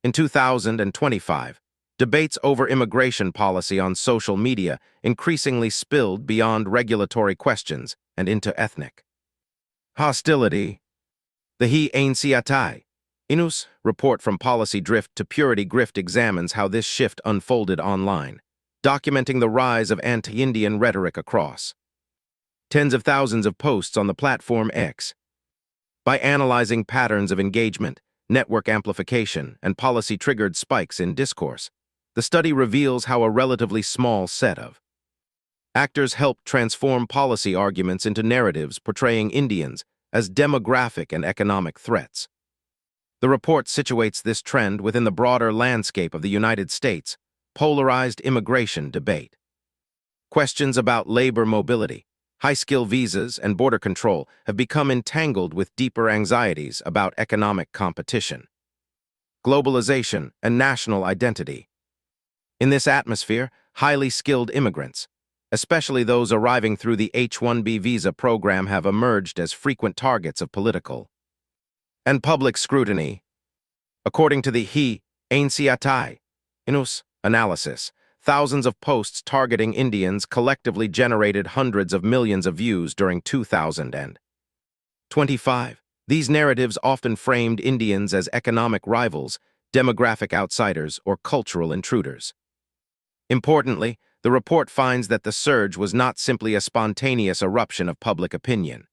In 2025, debates over immigration policy on social media increasingly spilled beyond regulatory questions and into ethnic hostility. The Hindudvesha report from policy drift to purity grift examines how this shift unfolded online, documenting the rise of anti-Indian rhetoric across tens of thousands of posts on the platform X. By analyzing patterns of engagement, network amplification, and policy-triggered spikes in discourse, the study reveals how a relatively small set of actors helped transform policy arguments into narratives portraying Indians as demographic and economic threats. The report situates this trend within the broader landscape of the United States' polarized immigration debate. Questions about labor mobility, high-skill visas, and border control have become entangled with deeper anxieties about economic competition, globalization, and national identity. In this atmosphere, highly skilled immigrants, especially those arriving through the H-1B visa program, have emerged as frequent targets of political and public scrutiny. According to the Hindudvesha analysis, thousands of posts targeting Indians collectively generated hundreds of millions of views during 2025. These narratives often framed Indians as economic rivals, demographic outsiders, or cultural intruders. Importantly, the report finds that the surge was not simply a spontaneous eruption of public opinion.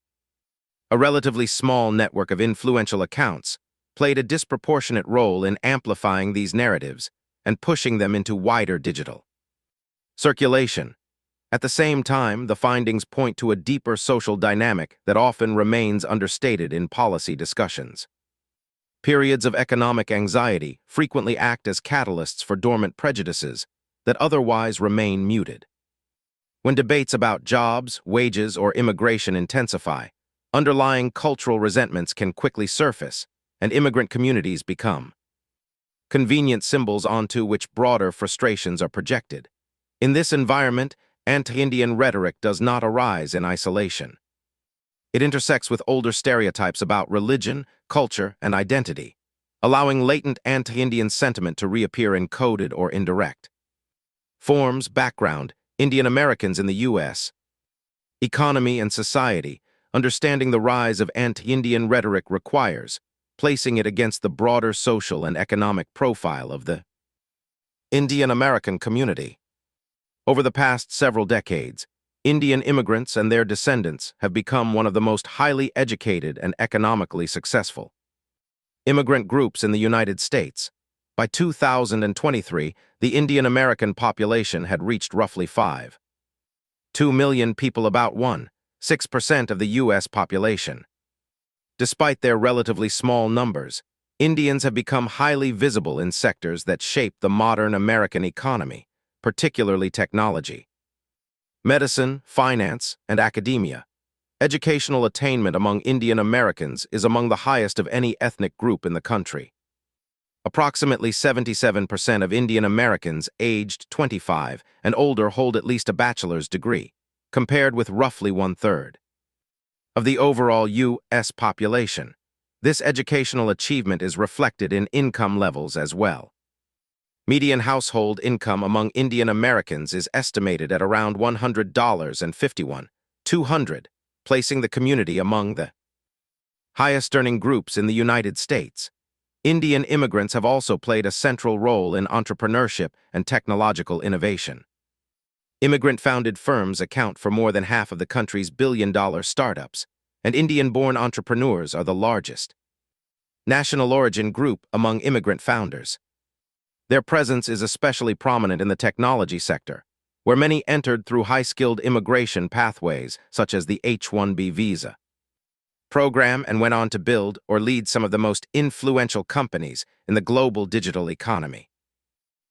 A relatively small network of influential accounts played a disproportionate role in amplifying these narratives and pushing them into wider digital circulation. At the same time, the findings point to a deeper social dynamic that often remains understated in policy discussions. Periods of economic anxiety frequently act as catalysts for dormant prejudices that otherwise remain muted. When debates about jobs, wages, or immigration intensify, underlying cultural resentments can quickly surface, and immigrant communities become convenient symbols onto which broader frustrations are projected. In this environment, anti-Indian rhetoric does not arise in isolation. It intersects with older stereotypes about religion, culture, and identity, allowing latent anti-Indian sentiment to reappear in coded or indirect forms. Background: Indian Americans in the U.S. Economy and society. Understanding the rise of anti-Indian rhetoric requires placing it against the broader social and economic profile of the Indian American community. Over the past several decades, Indian immigrants and their descendants have become one of the most highly educated and economically successful immigrant groups in the United States. By 2023, the Indian American population had reached roughly 5.2 million people, about 1.6% of the U.S. population. Despite their relatively small numbers, Indians have become highly visible in sectors that shape the modern American economy, particularly technology, medicine, finance, and academia. Educational attainment among Indian Americans is among the highest of any ethnic group in the country. Approximately 77% of Indian Americans aged 25 and older hold at least a bachelor's degree, compared with roughly one-third of the overall U.S. population. This educational achievement is reflected in income levels as well. Median household income among Indian Americans is estimated at around $100.51, placing the community among the highest-earning groups in the United States. Indian immigrants have also played a central role in entrepreneurship and technological innovation. Immigrant-founded firms account for more than half of the country's billion-dollar startups, and Indian-born entrepreneurs are the largest national origin group among immigrant founders. Their presence is especially prominent in the technology sector, where many entered through high-skilled immigration pathways such as the H-1B visa program and went on to build or lead some of the most influential companies in the global digital economy.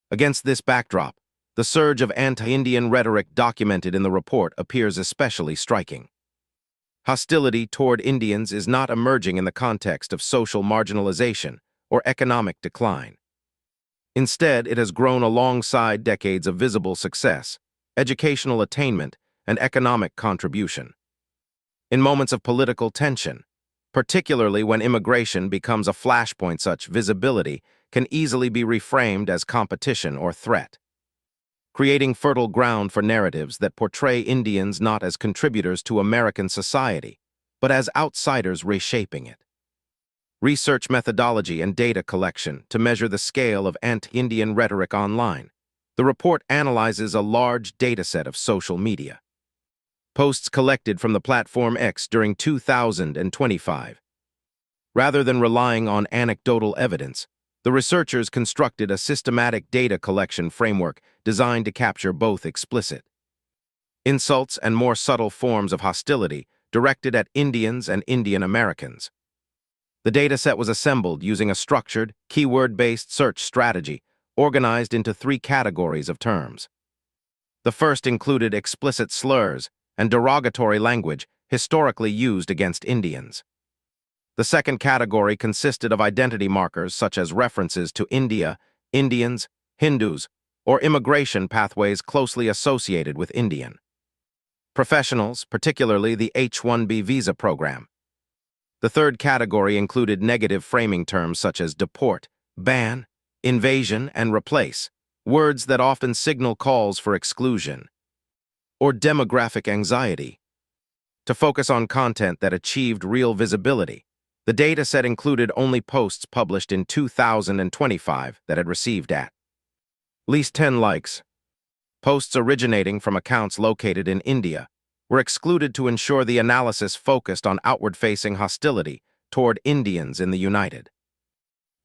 Against this backdrop, the surge of anti-Indian rhetoric documented in the report appears especially striking. Hostility toward Indians is not emerging in the context of social marginalization or economic decline. Instead, it has grown alongside decades of visible success, educational attainment, and economic contribution. In moments of political tension, particularly when immigration becomes a flashpoint, such visibility can easily be reframed as competition or threat, creating fertile ground for narratives that portray Indians not as contributors to American society, but as outsiders reshaping it. Research methodology and data collection to measure the scale of anti-Indian rhetoric online. The report analyzes a large dataset of social media posts collected from the platform X during 2025. Rather than relying on anecdotal evidence, the researchers constructed a systematic data collection framework designed to capture both explicit insults and more subtle forms of hostility directed at Indians and Indian Americans. The dataset was assembled using a structured, keyword-based search strategy organized into 3 categories of terms. The first included explicit slurs and derogatory language historically used against Indians. The second category consisted of identity markers such as references to India, Indians, Hindus, or immigration pathways closely associated with Indian professionals, particularly the H-1B visa program. The third category included negative framing terms such as deport, ban, invasion, and replace, words that often signal calls for exclusion, or demographic anxiety. To focus on content that achieved real visibility, the dataset included only posts published in 2025 that had received at least 10 likes. Posts originating from accounts located in India were excluded to ensure the analysis focused on outward-facing hostility toward Indians in the United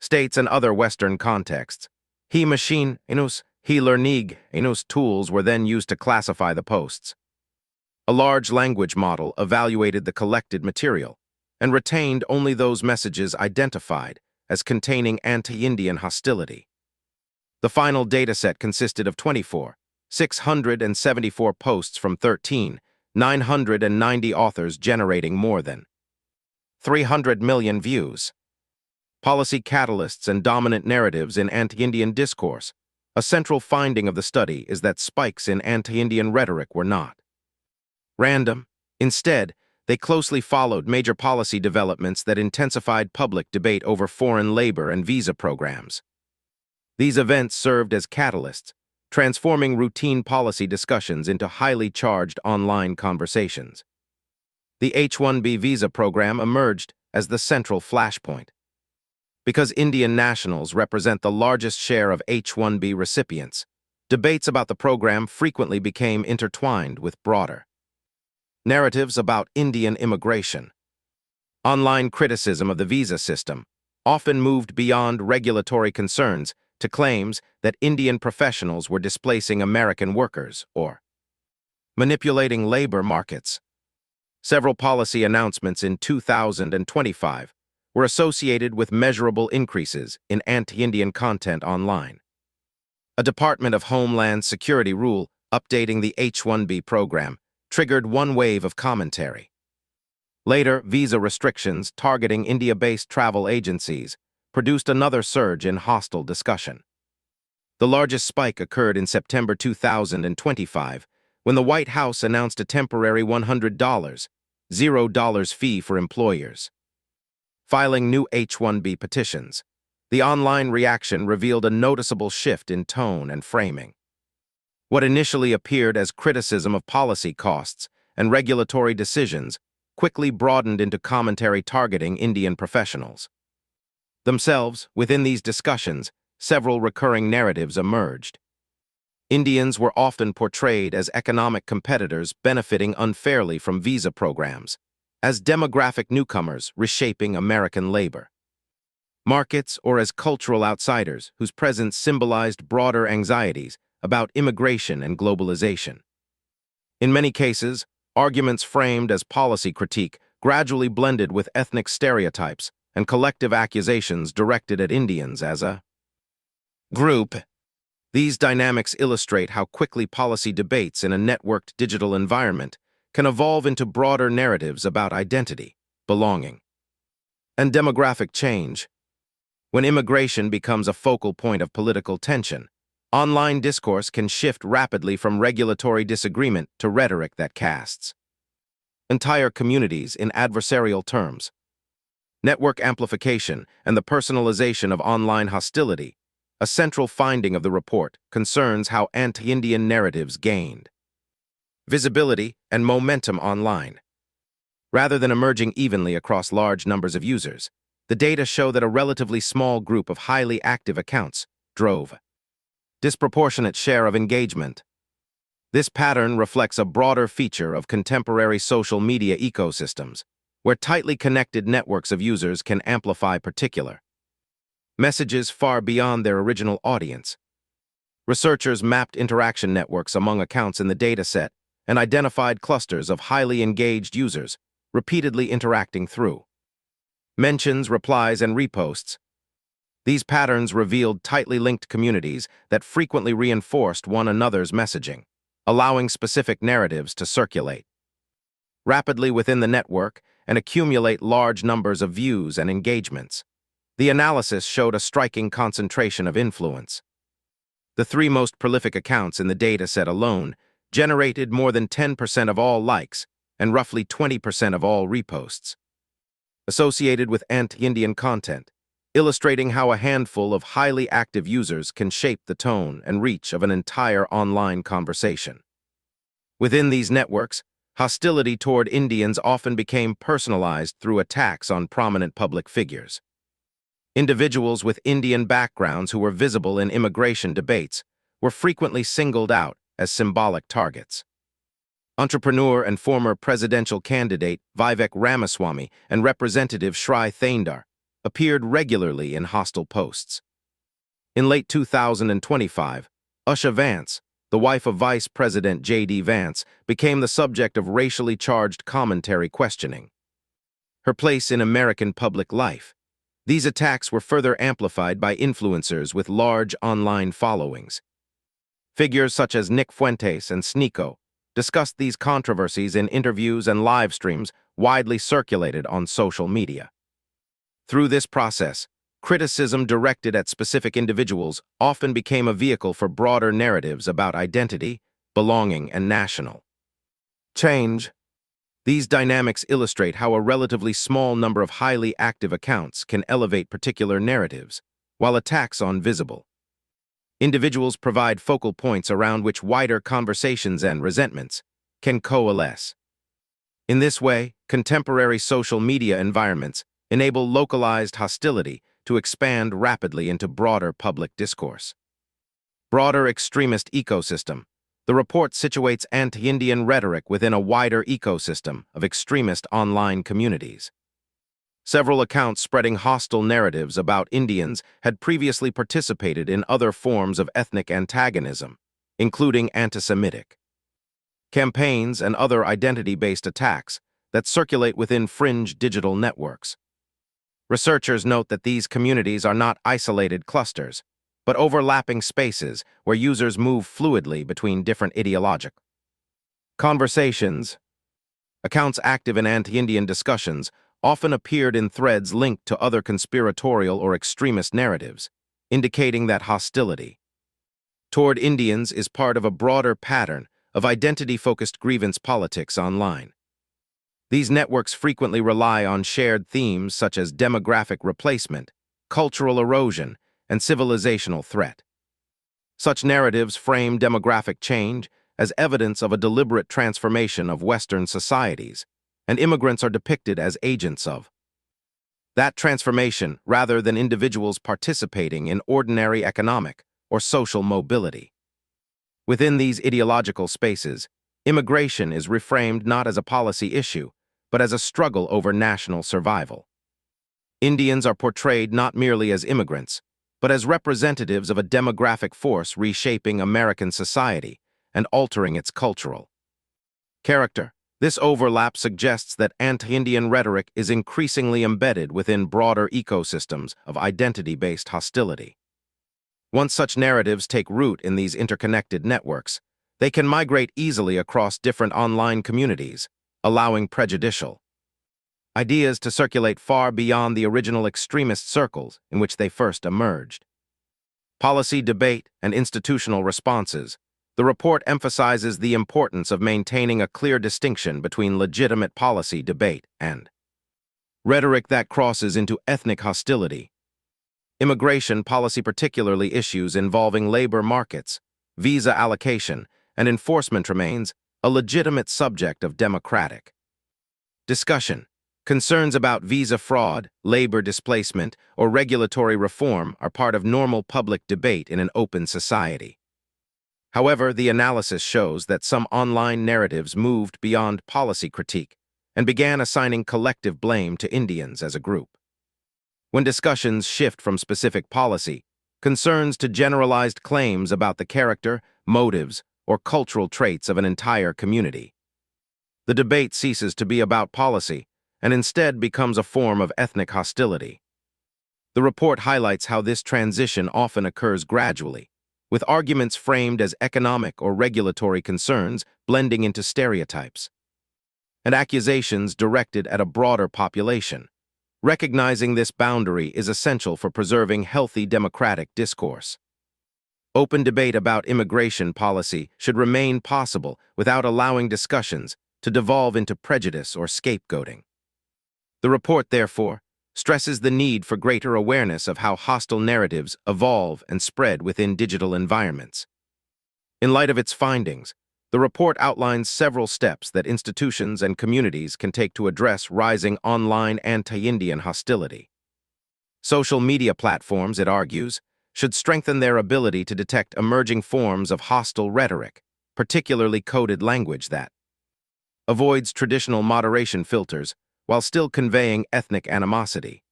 States and other Western contexts. He-machine inus, he-learning inus tools were then used to classify the posts. A large language model evaluated the collected material and retained only those messages identified as containing anti-Indian hostility. The final dataset consisted of 674 posts from 990 authors generating more than 300 million views. Policy catalysts and dominant narratives in anti-Indian discourse. A central finding of the study is that spikes in anti-Indian rhetoric were not random. Instead, they closely followed major policy developments that intensified public debate over foreign labor and visa programs. These events served as catalysts, transforming routine policy discussions into highly charged online conversations. The H-1B visa program emerged as the central flashpoint. Because Indian nationals represent the largest share of H-1B recipients, debates about the program frequently became intertwined with broader narratives about Indian immigration. Online criticism of the visa system often moved beyond regulatory concerns to claims that Indian professionals were displacing American workers or manipulating labor markets. Several policy announcements in 2025 were associated with measurable increases in anti-Indian content online. A Department of Homeland Security rule updating the H-1B program triggered one wave of commentary. Later, visa restrictions targeting India-based travel agencies produced another surge in hostile discussion. The largest spike occurred in September 2025, when the White House announced a temporary $100, $0 fee for employers filing new H-1B petitions. The online reaction revealed a noticeable shift in tone and framing. What initially appeared as criticism of policy costs and regulatory decisions quickly broadened into commentary targeting Indian professionals themselves. Within these discussions, several recurring narratives emerged. Indians were often portrayed as economic competitors benefiting unfairly from visa programs, as demographic newcomers reshaping American labor markets, or as cultural outsiders whose presence symbolized broader anxieties about immigration and globalization. In many cases, arguments framed as policy critique gradually blended with ethnic stereotypes and collective accusations directed at Indians as a group. These dynamics illustrate how quickly policy debates in a networked digital environment can evolve into broader narratives about identity, belonging, and demographic change. When immigration becomes a focal point of political tension, online discourse can shift rapidly from regulatory disagreement to rhetoric that casts entire communities in adversarial terms. network amplification, and the personalization of online hostility. A central finding of the report concerns how anti-Indian narratives gained visibility and momentum online. Rather than emerging evenly across large numbers of users, the data show that a relatively small group of highly active accounts drove disproportionate share of engagement. This pattern reflects a broader feature of contemporary social media ecosystems, where tightly connected networks of users can amplify particular messages far beyond their original audience. Researchers mapped interaction networks among accounts in the dataset and identified clusters of highly engaged users repeatedly interacting through mentions, replies, and reposts. These patterns revealed tightly linked communities that frequently reinforced one another's messaging, allowing specific narratives to circulate rapidly within the network and accumulate large numbers of views and engagements. The analysis showed a striking concentration of influence. The three most prolific accounts in the dataset alone generated more than 10% of all likes and roughly 20% of all reposts associated with anti-Indian content, illustrating how a handful of highly active users can shape the tone and reach of an entire online conversation. Within these networks, hostility toward Indians often became personalized through attacks on prominent public figures. Individuals with Indian backgrounds who were visible in immigration debates were frequently singled out as symbolic targets. Entrepreneur and former presidential candidate Vivek Ramaswamy and Representative Shri Thandar appeared regularly in hostile posts. In late 2025, Usha Vance, the wife of Vice President J.D. Vance, became the subject of racially charged commentary questioning her place in American public life. These attacks were further amplified by influencers with large online followings. Figures such as Nick Fuentes and Sneeko discussed these controversies in interviews and live streams widely circulated on social media. Through this process, criticism directed at specific individuals often became a vehicle for broader narratives about identity, belonging, and national change. These dynamics illustrate how a relatively small number of highly active accounts can elevate particular narratives, while attacks on visible individuals provide focal points around which wider conversations and resentments can coalesce. In this way, contemporary social media environments enable localized hostility to expand rapidly into broader public discourse. Broader extremist ecosystem. The report situates anti-Indian rhetoric within a wider ecosystem of extremist online communities. Several accounts spreading hostile narratives about Indians had previously participated in other forms of ethnic antagonism, including anti-Semitic campaigns and other identity-based attacks that circulate within fringe digital networks. Researchers note that these communities are not isolated clusters, but overlapping spaces where users move fluidly between different ideological conversations. Accounts active in anti-Indian discussions often appeared in threads linked to other conspiratorial or extremist narratives, indicating that hostility toward Indians is part of a broader pattern of identity-focused grievance politics online. These networks frequently rely on shared themes such as demographic replacement, cultural erosion, and civilizational threat. Such narratives frame demographic change as evidence of a deliberate transformation of Western societies, and immigrants are depicted as agents of that transformation rather than individuals participating in ordinary economic or social mobility. Within these ideological spaces, immigration is reframed not as a policy issue, but as a struggle over national survival. Indians are portrayed not merely as immigrants, but as representatives of a demographic force reshaping American society and altering its cultural character. This overlap suggests that anti-Indian rhetoric is increasingly embedded within broader ecosystems of identity-based hostility. Once such narratives take root in these interconnected networks, they can migrate easily across different online communities, allowing prejudicial ideas to circulate far beyond the original extremist circles in which they first emerged. Policy debate and institutional responses. The report emphasizes the importance of maintaining a clear distinction between legitimate policy debate and rhetoric that crosses into ethnic hostility. Immigration policy, particularly issues involving labor markets, visa allocation, and enforcement, remains a legitimate subject of democratic discussion. Concerns about visa fraud, labor displacement, or regulatory reform are part of normal public debate in an open society. However, the analysis shows that some online narratives moved beyond policy critique and began assigning collective blame to Indians as a group. When discussions shift from specific policy concerns to generalized claims about the character, motives, or cultural traits of an entire community, the debate ceases to be about policy and instead becomes a form of ethnic hostility. The report highlights how this transition often occurs gradually, with arguments framed as economic or regulatory concerns blending into stereotypes, and accusations directed at a broader population. Recognizing this boundary is essential for preserving healthy democratic discourse. Open debate about immigration policy should remain possible without allowing discussions to devolve into prejudice or scapegoating. The report, therefore, stresses the need for greater awareness of how hostile narratives evolve and spread within digital environments. In light of its findings, the report outlines several steps that institutions and communities can take to address rising online anti-Indian hostility. Social media platforms, it argues, should strengthen their ability to detect emerging forms of hostile rhetoric, particularly coded language that avoids traditional moderation filters while still conveying ethnic animosity.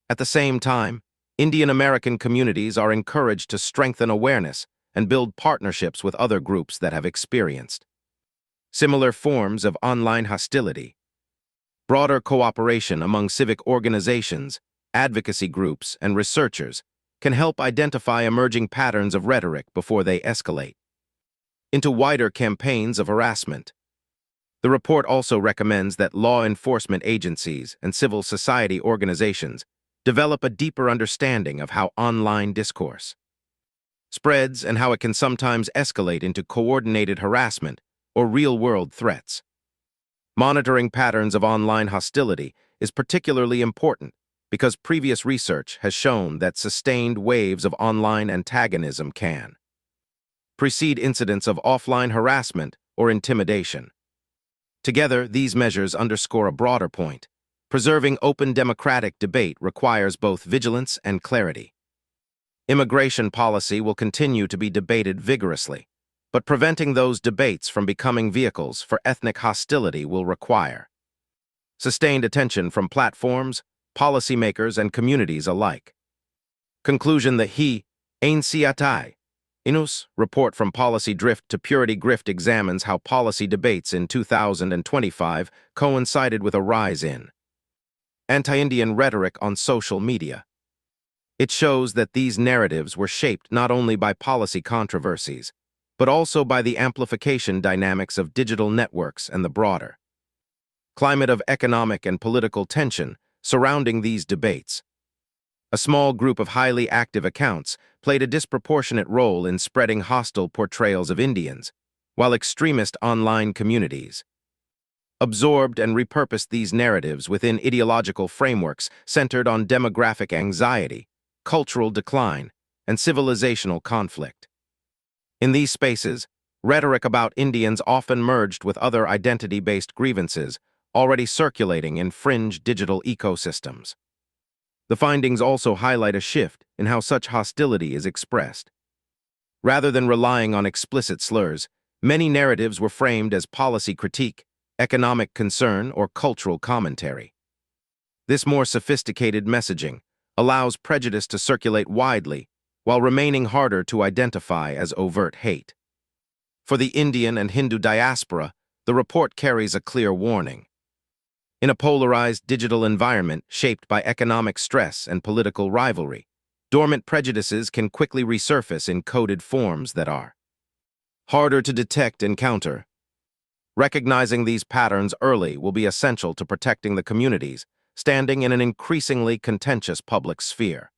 At the same time, Indian American communities are encouraged to strengthen awareness and build partnerships with other groups that have experienced similar forms of online hostility. Broader cooperation among civic organizations, advocacy groups, and researchers can help identify emerging patterns of rhetoric before they escalate into wider campaigns of harassment. The report also recommends that law enforcement agencies and civil society organizations develop a deeper understanding of how online discourse spreads and how it can sometimes escalate into coordinated harassment or real-world threats. Monitoring patterns of online hostility is particularly important because previous research has shown that sustained waves of online antagonism can precede incidents of offline harassment or intimidation. Together, these measures underscore a broader point. Preserving open democratic debate requires both vigilance and clarity. Immigration policy will continue to be debated vigorously, but preventing those debates from becoming vehicles for ethnic hostility will require sustained attention from platforms, policymakers, and communities alike. Conclusion: the Hindudvesha Inus report From Policy Drift to Purity Grift examines how policy debates in 2025 coincided with a rise in anti-Indian rhetoric on social media. It shows that these narratives were shaped not only by policy controversies, but also by the amplification dynamics of digital networks and the broader climate of economic and political tension surrounding these debates. A small group of highly active accounts played a disproportionate role in spreading hostile portrayals of Indians, while extremist online communities absorbed and repurposed these narratives within ideological frameworks centered on demographic anxiety, cultural decline, and civilizational conflict. In these spaces, rhetoric about Indians often merged with other identity-based grievances already circulating in fringe digital ecosystems. The findings also highlight a shift in how such hostility is expressed. Rather than relying on explicit slurs, many narratives were framed as policy critique, economic concern, or cultural commentary. This more sophisticated messaging allows prejudice to circulate widely while remaining harder to identify as overt hate. For the Indian and Hindu diaspora, the report carries a clear warning. In a polarized digital environment shaped by economic stress and political rivalry, dormant prejudices can quickly resurface in coded forms that are harder to detect and counter. Recognizing these patterns early will be essential to protecting the communities standing in an increasingly contentious public sphere.